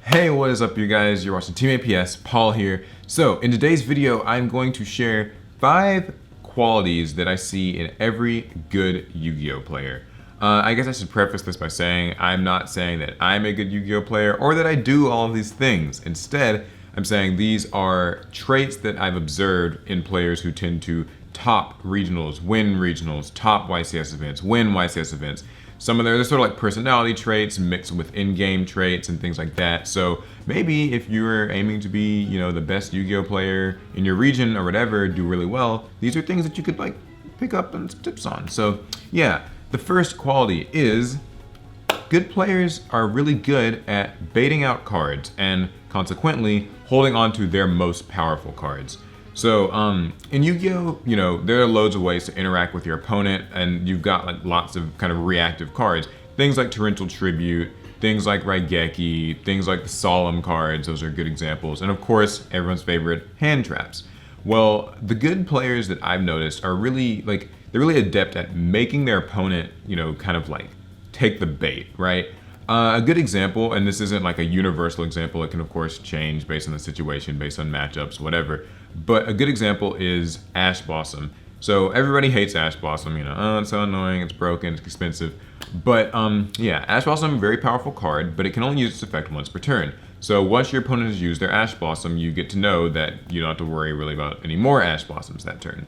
Hey, what is up you guys? You're watching Team APS, Paul here. So in today's video, I'm going to share 5 qualities that I see in every good Yu-Gi-Oh player. I guess I should preface this by saying I'm not saying that I'm a good Yu-Gi-Oh player or that I do all of these things. Instead, I'm saying these are traits that I've observed in players who tend to top regionals, top YCS events, win YCS events. Some of they're sort of like personality traits mixed with in-game traits and things like that. So maybe if you're aiming to be, the best Yu-Gi-Oh player in your region or whatever, do really well, these are things that you could like pick up and some tips on. So yeah, the first quality is good players are really good at baiting out cards and consequently holding on to their most powerful cards. So in Yu-Gi-Oh, there are loads of ways to interact with your opponent, and you've got like lots of kind of reactive cards. Things like Torrential Tribute, things like Raigeki, things like the Solemn cards, those are good examples. And of course, everyone's favorite, hand traps. Well, the good players that I've noticed are really they're really adept at making their opponent, kind of like take the bait, right? A good example, and this isn't like a universal example, it can of course change based on the situation, based on matchups, whatever. But a good example is Ashe Blossom. So everybody hates Ashe Blossom, oh, it's so annoying, it's broken, it's expensive. But yeah, Ashe Blossom, very powerful card, but it can only use its effect once per turn. So once your opponent has used their Ashe Blossom, you get to know that you don't have to worry really about any more Ashe Blossoms that turn.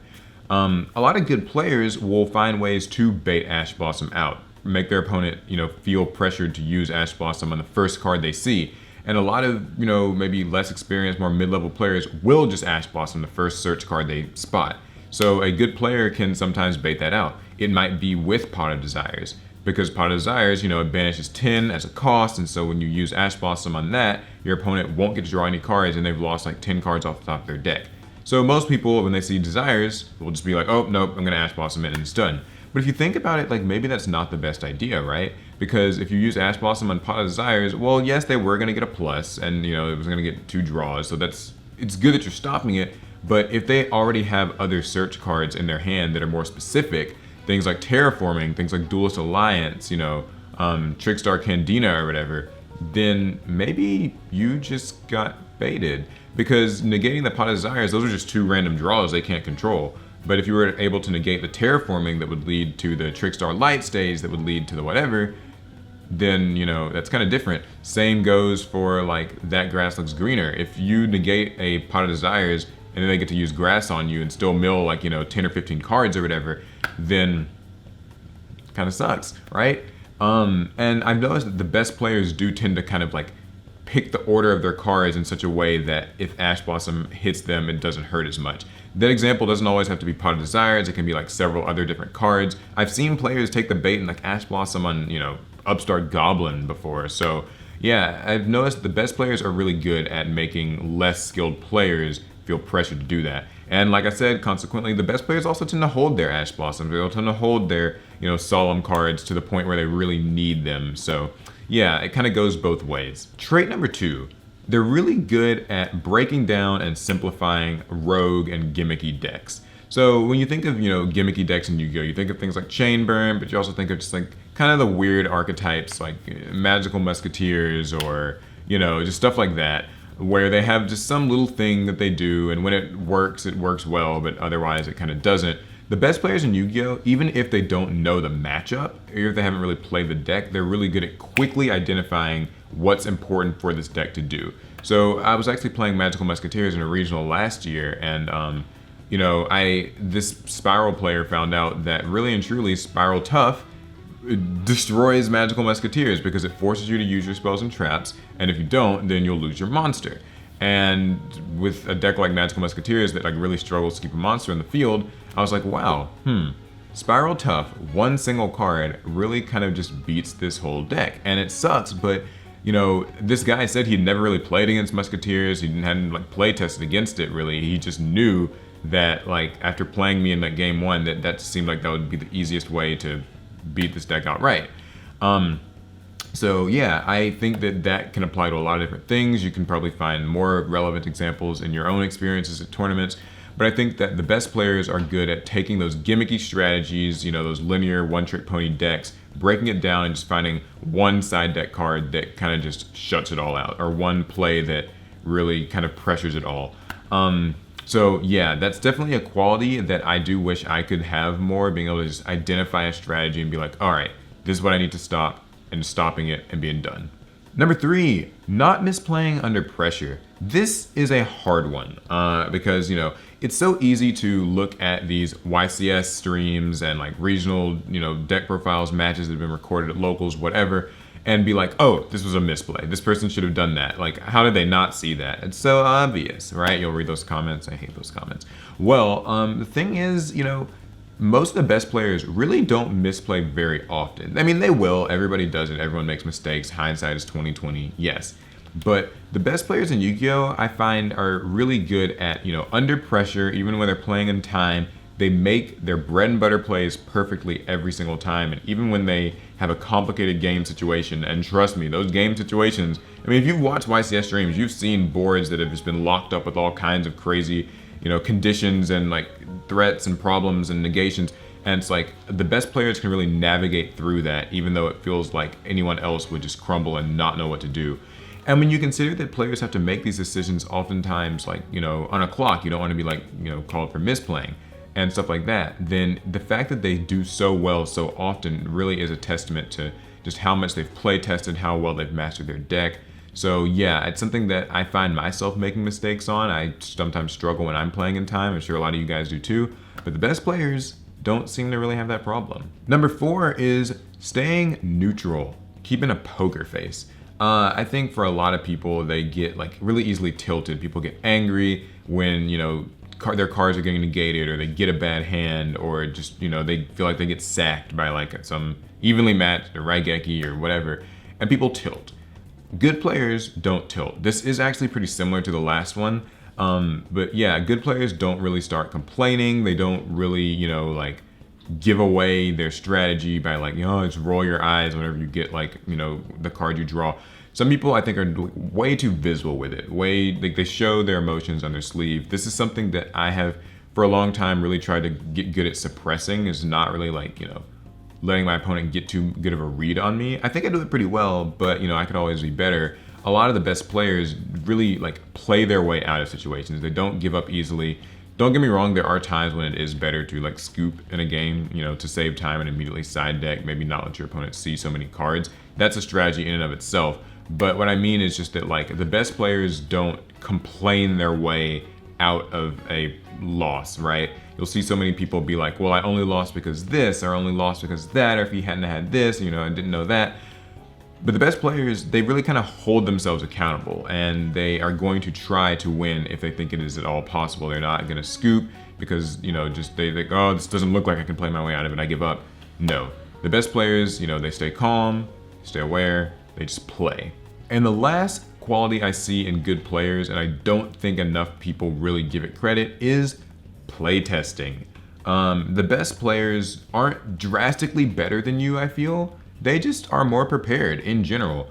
A lot of good players will find ways to bait Ashe Blossom out, make their opponent, feel pressured to use Ashe Blossom on the first card they see. And a lot of, maybe less experienced, more mid-level players will just Ashe Blossom the first search card they spot. So a good player can sometimes bait that out. It might be with Pot of Desires, because Pot of Desires, it banishes 10 as a cost, and so when you use Ashe Blossom on that, your opponent won't get to draw any cards, and they've lost like 10 cards off the top of their deck. So most people, when they see Desires, will just be like, oh, nope, I'm gonna Ashe Blossom it and it's done. But if you think about it, like maybe that's not the best idea, right? Because if you use Ashe Blossom on Pot of Desires, well, yes, they were gonna get a plus, and it was gonna get 2 draws, so it's good that you're stopping it. But if they already have other search cards in their hand that are more specific, things like Terraforming, things like Duelist Alliance, Trickstar Candina or whatever, then maybe you just got baited. Because negating the Pot of Desires, those are just 2 random draws they can't control. But if you were able to negate the Terraforming that would lead to the Trickstar Light Stage that would lead to the whatever, then, that's kind of different. Same goes for like That Grass Looks Greener. If you negate a Pot of Desires and then they get to use grass on you and still mill like, 10 or 15 cards or whatever, then kind of sucks, right? And I've noticed that the best players do tend to kind of like pick the order of their cards in such a way that if Ashe Blossom hits them, it doesn't hurt as much. That example doesn't always have to be Pot of Desires, it can be like several other different cards. I've seen players take the bait and like Ashe Blossom on, Upstart Goblin before. So yeah, I've noticed the best players are really good at making less skilled players feel pressured to do that. And like I said, consequently, the best players also tend to hold their Ashe Blossoms. They'll tend to hold their, solemn cards to the point where they really need them. So yeah, it kind of goes both ways. Trait number 2, they're really good at breaking down and simplifying rogue and gimmicky decks. So when you think of, gimmicky decks in Yu-Gi-Oh, you think of things like Chain Burn, but you also think of just like kind of the weird archetypes like Magical Musketeers or, just stuff like that, where they have just some little thing that they do, and when it works well, but otherwise it kind of doesn't. The best players in Yu-Gi-Oh, even if they don't know the matchup, or if they haven't really played the deck, they're really good at quickly identifying what's important for this deck to do. So I was actually playing Magical Musketeers in a regional last year, and this Spiral player found out that really and truly Spiral Tough destroys Magical Musketeers because it forces you to use your spells and traps, and if you don't, then you'll lose your monster. And with a deck like Magical Musketeers that like really struggles to keep a monster in the field, I was like, wow, Spiral Tough, one single card really kind of just beats this whole deck. And it sucks, but this guy said he'd never really played against Musketeers, he hadn't like play tested against it really, he just knew that like after playing me in like game 1 that seemed like that would be the easiest way to beat this deck outright. So yeah, I think that can apply to a lot of different things. You can probably find more relevant examples in your own experiences at tournaments. but I think that the best players are good at taking those gimmicky strategies, those linear one-trick pony decks, breaking it down and just finding one side deck card that kind of just shuts it all out, or one play that really kind of pressures it all. So yeah, that's definitely a quality that I do wish I could have more, being able to just identify a strategy and be like, all right, this is what I need to stop, and stopping it and being done. Number 3, not misplaying under pressure. This is a hard one because, it's so easy to look at these YCS streams and like regional, deck profiles, matches that have been recorded at locals, whatever, and be like, oh, this was a misplay. This person should have done that. Like, how did they not see that? It's so obvious, right? You'll read those comments. I hate those comments. Well, the thing is, most of the best players really don't misplay very often. I mean, they will. Everybody does it. Everyone makes mistakes. Hindsight is 20/20. Yes. But the best players in Yu-Gi-Oh! I find are really good at, under pressure, even when they're playing in time, they make their bread and butter plays perfectly every single time. And even when they have a complicated game situation, and trust me, those game situations, I mean, if you've watched YCS streams, you've seen boards that have just been locked up with all kinds of crazy, conditions and like threats and problems and negations. And it's like the best players can really navigate through that, even though it feels like anyone else would just crumble and not know what to do. And when you consider that players have to make these decisions oftentimes like, on a clock, you don't want to be like, called for misplaying and stuff like that, then the fact that they do so well so often really is a testament to just how much they've play tested, how well they've mastered their deck. So yeah, it's something that I find myself making mistakes on. I sometimes struggle when I'm playing in time. I'm sure a lot of you guys do too, but the best players don't seem to really have that problem. Number 4 is staying neutral, keeping a poker face. I think for a lot of people, they get like really easily tilted. People get angry when, their cards are getting negated, or they get a bad hand, or just, they feel like they get sacked by like some evenly matched Raigeki or whatever, and people tilt. Good players don't tilt. This is actually pretty similar to the last one. But yeah, good players don't really start complaining. They don't really, like give away their strategy by like, just roll your eyes whenever you get like, the card you draw. Some people I think are way too visual with it. Like they show their emotions on their sleeve. This is something that I have for a long time really tried to get good at suppressing, is not really like, letting my opponent get too good of a read on me. I think I do it pretty well, but I could always be better. A lot of the best players really like play their way out of situations. They don't give up easily. Don't get me wrong, there are times when it is better to like scoop in a game, to save time and immediately side deck, maybe not let your opponent see so many cards. That's a strategy in and of itself. But what I mean is just that like the best players don't complain their way out of a loss, right? You'll see so many people be like, well, I only lost because this, or I only lost because that, or if he hadn't had this, I didn't know that. But the best players, they really kind of hold themselves accountable, and they are going to try to win if they think it is at all possible. They're not going to scoop because, just they think, oh, this doesn't look like I can play my way out of it, I give up. No. The best players, they stay calm, stay aware, they just play. And the last quality I see in good players, and I don't think enough people really give it credit, is playtesting. The best players aren't drastically better than you, I feel. They just are more prepared in general.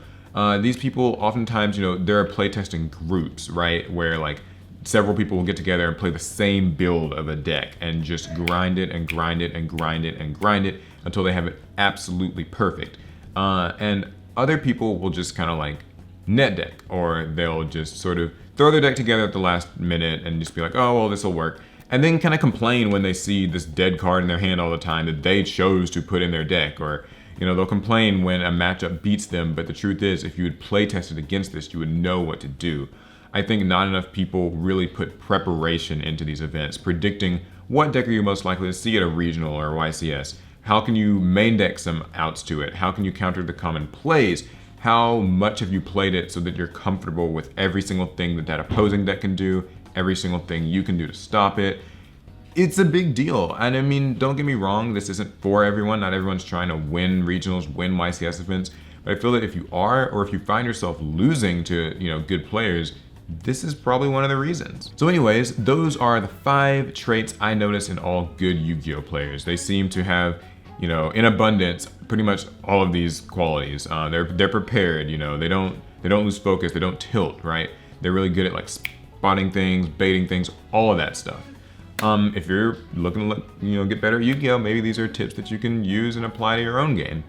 These people oftentimes, there are playtesting groups, right? Where like several people will get together and play the same build of a deck and just grind it and grind it and grind it and grind it until they have it absolutely perfect. And other people will just kind of like net deck, or they'll just sort of throw their deck together at the last minute and just be like, oh, well, this will work. And then kind of complain when they see this dead card in their hand all the time that they chose to put in their deck, or they'll complain when a matchup beats them, but the truth is, if you had play tested against this, you would know what to do. I think not enough people really put preparation into these events, predicting what deck are you most likely to see at a regional or YCS. How can you main deck some outs to it? How can you counter the common plays? How much have you played it so that you're comfortable with every single thing that opposing deck can do, every single thing you can do to stop it? It's a big deal. And I mean, don't get me wrong, this isn't for everyone. Not everyone's trying to win regionals, win YCS events. But I feel that if you are, or if you find yourself losing to, good players, this is probably one of the reasons. So anyways, those are the 5 traits I notice in all good Yu-Gi-Oh players. They seem to have, in abundance, pretty much all of these qualities. They're prepared, they don't lose focus, they don't tilt, right? They're really good at like spotting things, baiting things, all of that stuff. If you're looking to get better at Yu-Gi-Oh, maybe these are tips that you can use and apply to your own game.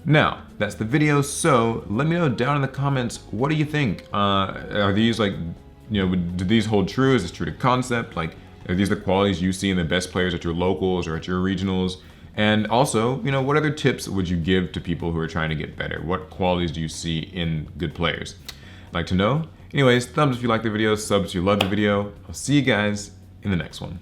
Now, that's the video, so let me know down in the comments, what do you think? Are these do these hold true? Is this true to concept? Like, are these the qualities you see in the best players at your locals or at your regionals? And also, what other tips would you give to people who are trying to get better? What qualities do you see in good players? I'd like to know. Anyways, thumbs if you like the video, subs if you love the video. I'll see you guys in the next one.